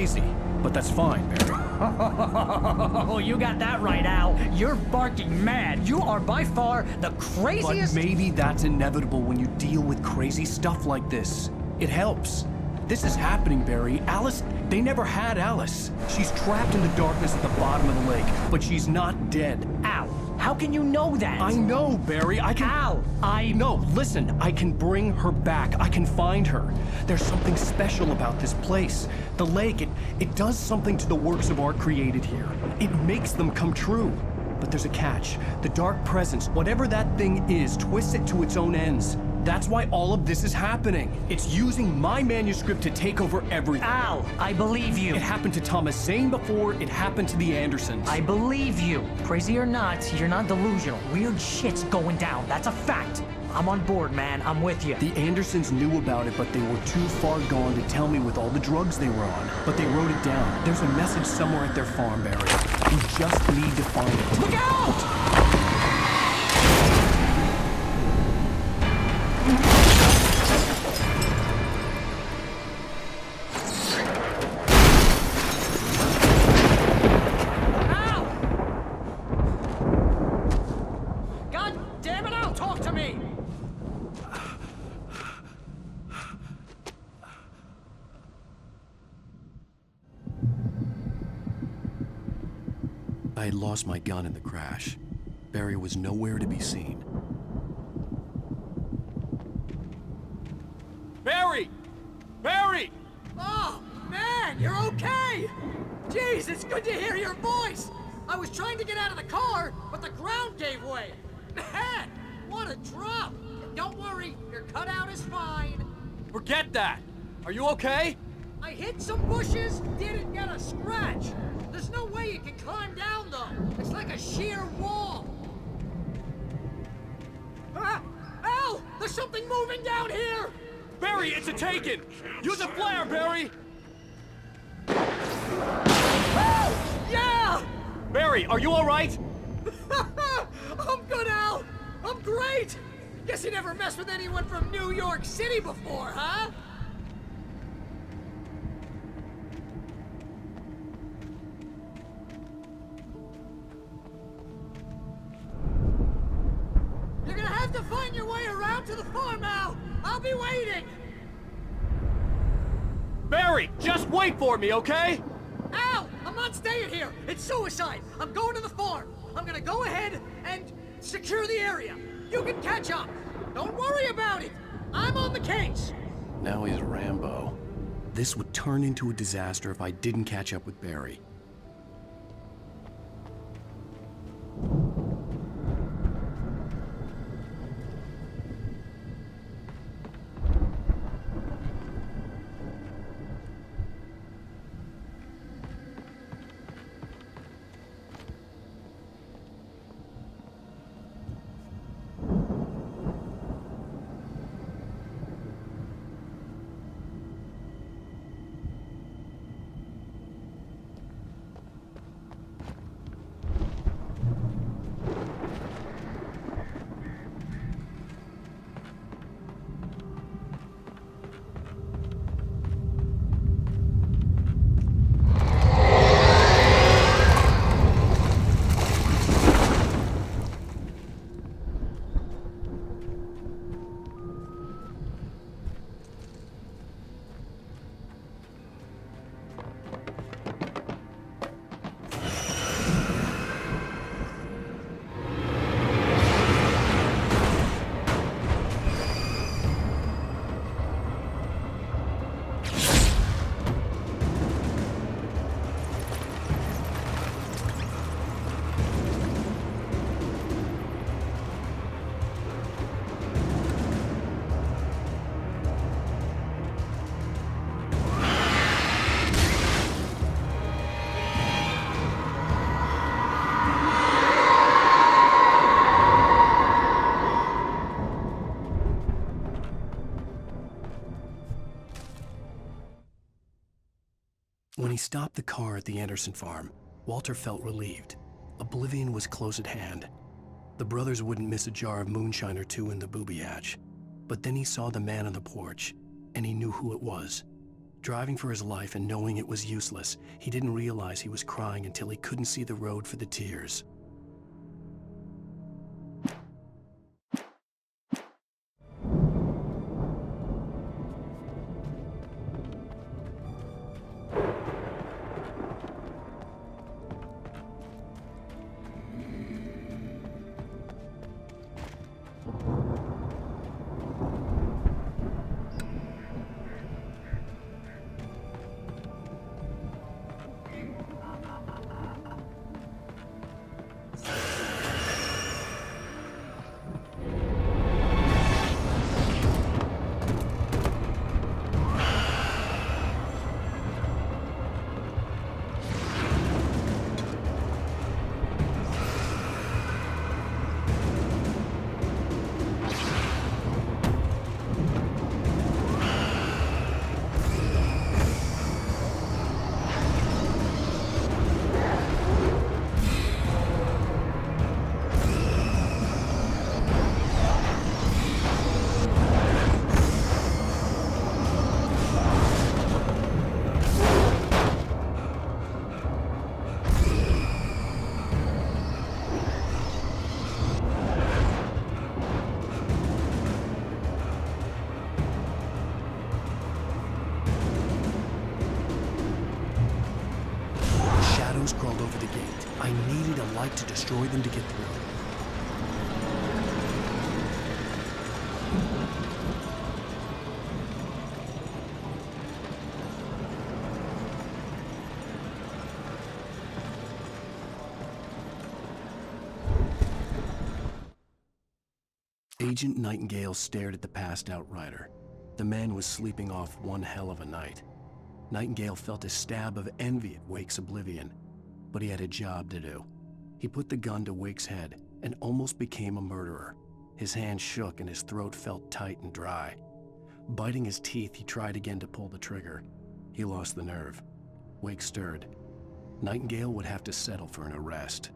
crazy, but that's fine, Barry. Oh, you got that right, Al. You're barking mad. You are by far the craziest... But maybe that's inevitable when you deal with crazy stuff like this. It helps. This is happening, Barry. Alice, they never had Alice. She's trapped in the darkness at the bottom of the lake, but she's not dead. Al, how can you know that? I know, Barry. I can... Al, No, listen. I can bring her back. I can find her. There's something special about this place. The lake, it does something to the works of art created here. It makes them come true. But there's a catch. The dark presence, whatever that thing is, twists it to its own ends. That's why all of this is happening. It's using my manuscript to take over everything. Al, I believe you. It happened to Thomas Zane before it happened to the Andersons. I believe you. Crazy or not, you're not delusional. Weird shit's going down. That's a fact. I'm on board, man. I'm with you. The Andersons knew about it, but they were too far gone to tell me with all the drugs they were on. But they wrote it down. There's a message somewhere at their farm, Barry. We just need to find it. Look out! I had lost my gun in the crash. Barry was nowhere to be seen. Barry! Barry! Oh, man, you're okay! Jeez, it's good to hear your voice! I was trying to get out of the car, but the ground gave way. Man, what a drop! Don't worry, your cutout is fine. Forget that! Are you okay? I hit some bushes, didn't get a scratch. There's no way you can climb down, though. It's like a sheer wall. Ah! Al! There's something moving down here! Barry, it's a taken! Use a flare, Barry! Oh! Yeah! Barry, are you alright? I'm good, Al! I'm great! Guess you never messed with anyone from New York City before, huh? You're gonna have to find your way around to the farm, Al! I'll be waiting! Barry, just wait for me, okay? Al! I'm not staying here! It's suicide! I'm going to the farm! I'm gonna go ahead and secure the area! You can catch up! Don't worry about it! I'm on the case! Now he's Rambo. This would turn into a disaster if I didn't catch up with Barry. When he stopped the car at the Anderson farm, Walter felt relieved. Oblivion was close at hand. The brothers wouldn't miss a jar of moonshine or two in the booby hatch. But then he saw the man on the porch, and he knew who it was. Driving for his life and knowing it was useless, he didn't realize he was crying until he couldn't see the road for the tears. Crawled over the gate. I needed a light to destroy them to get through. Agent Nightingale stared at the passed out rider. The man was sleeping off one hell of a night. Nightingale felt a stab of envy at Wake's oblivion, but he had a job to do. He put the gun to Wake's head and almost became a murderer. His hand shook and his throat felt tight and dry. Biting his teeth, he tried again to pull the trigger. He lost the nerve. Wake stirred. Nightingale would have to settle for an arrest.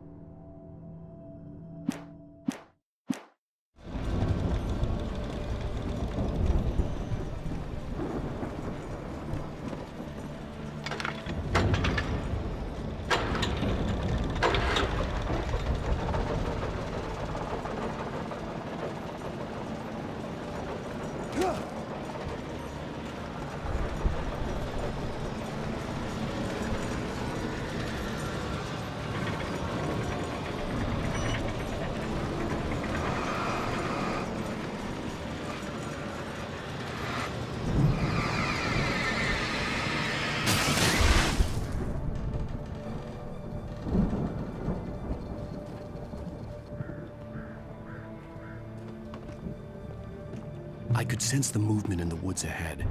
I could sense the movement in the woods ahead.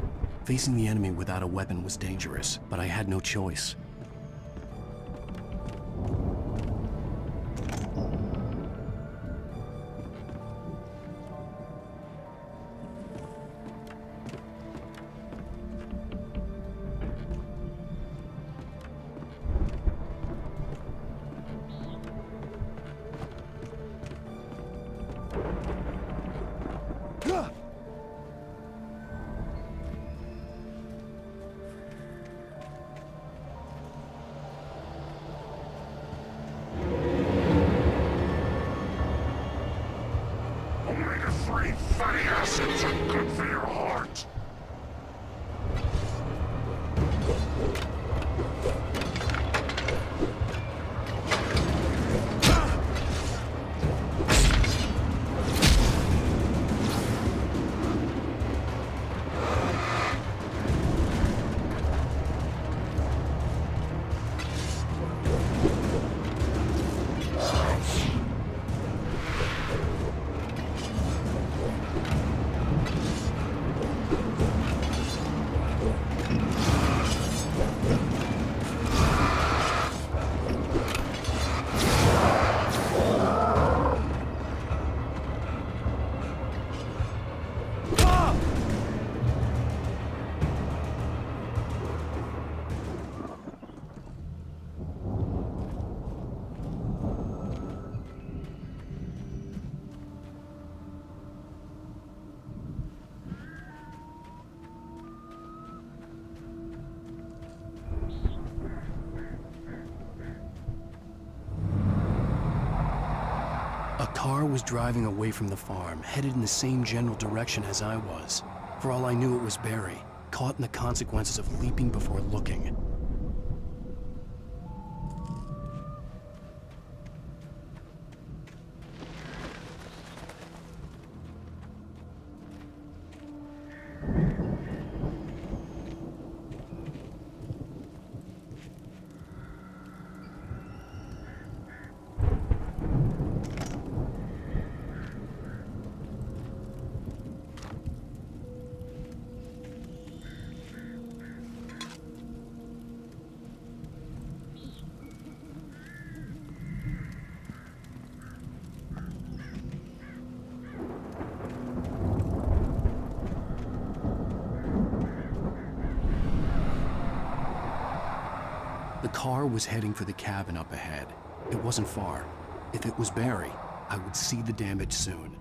Facing the enemy without a weapon was dangerous, but I had no choice. A car was driving away from the farm, headed in the same general direction as I was. For all I knew, it was Barry, caught in the consequences of leaping before looking. The car was heading for the cabin up ahead. It wasn't far. If it was Barry, I would see the damage soon.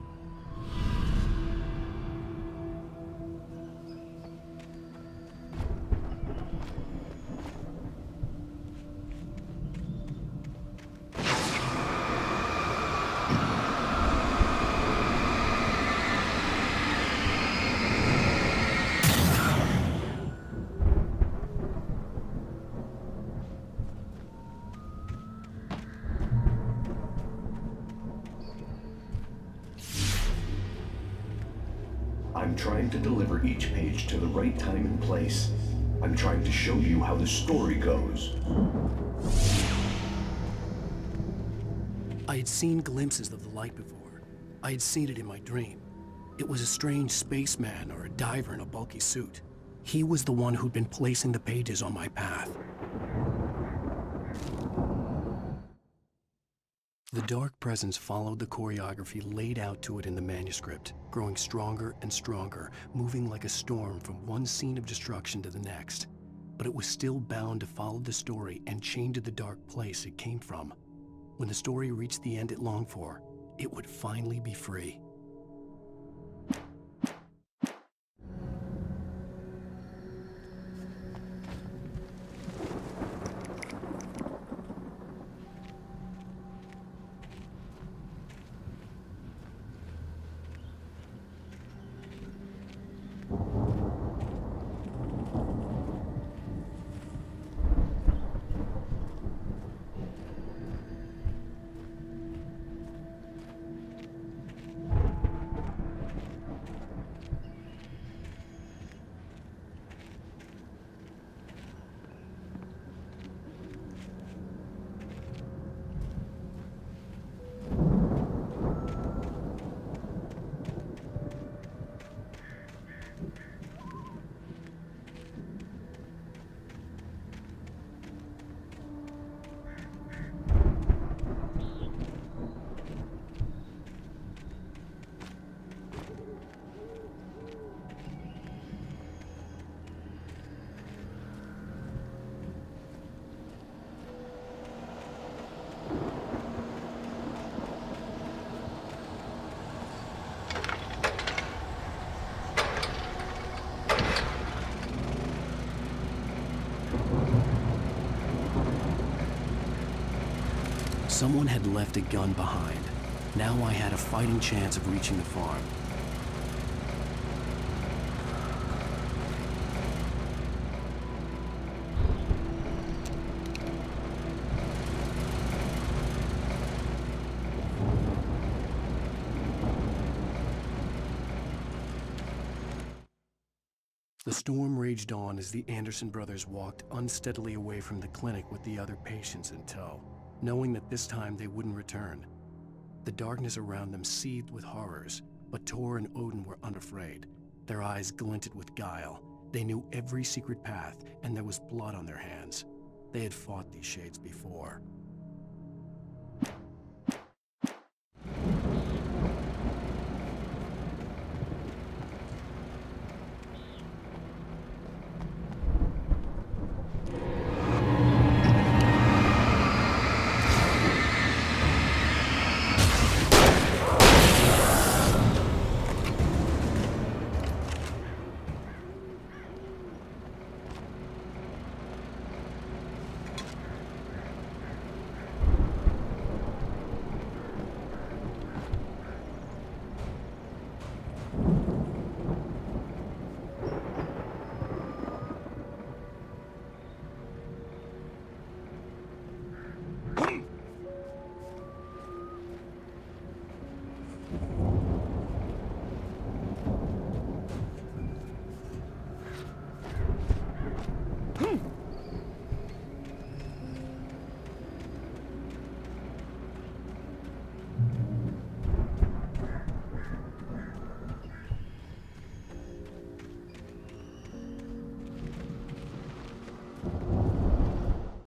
I'm trying to deliver each page to the right time and place. I'm trying to show you how the story goes. I had seen glimpses of the light before. I had seen it in my dream. It was a strange spaceman or a diver in a bulky suit. He was the one who'd been placing the pages on my path. The dark presence followed the choreography laid out to it in the manuscript, growing stronger and stronger, moving like a storm from one scene of destruction to the next. But it was still bound to follow the story and chained to the dark place it came from. When the story reached the end it longed for, it would finally be free. Someone had left a gun behind. Now I had a fighting chance of reaching the farm. The storm raged on as the Anderson brothers walked unsteadily away from the clinic with the other patients in tow, knowing that this time they wouldn't return. The darkness around them seethed with horrors, but Tor and Odin were unafraid. Their eyes glinted with guile. They knew every secret path, and there was blood on their hands. They had fought these shades before.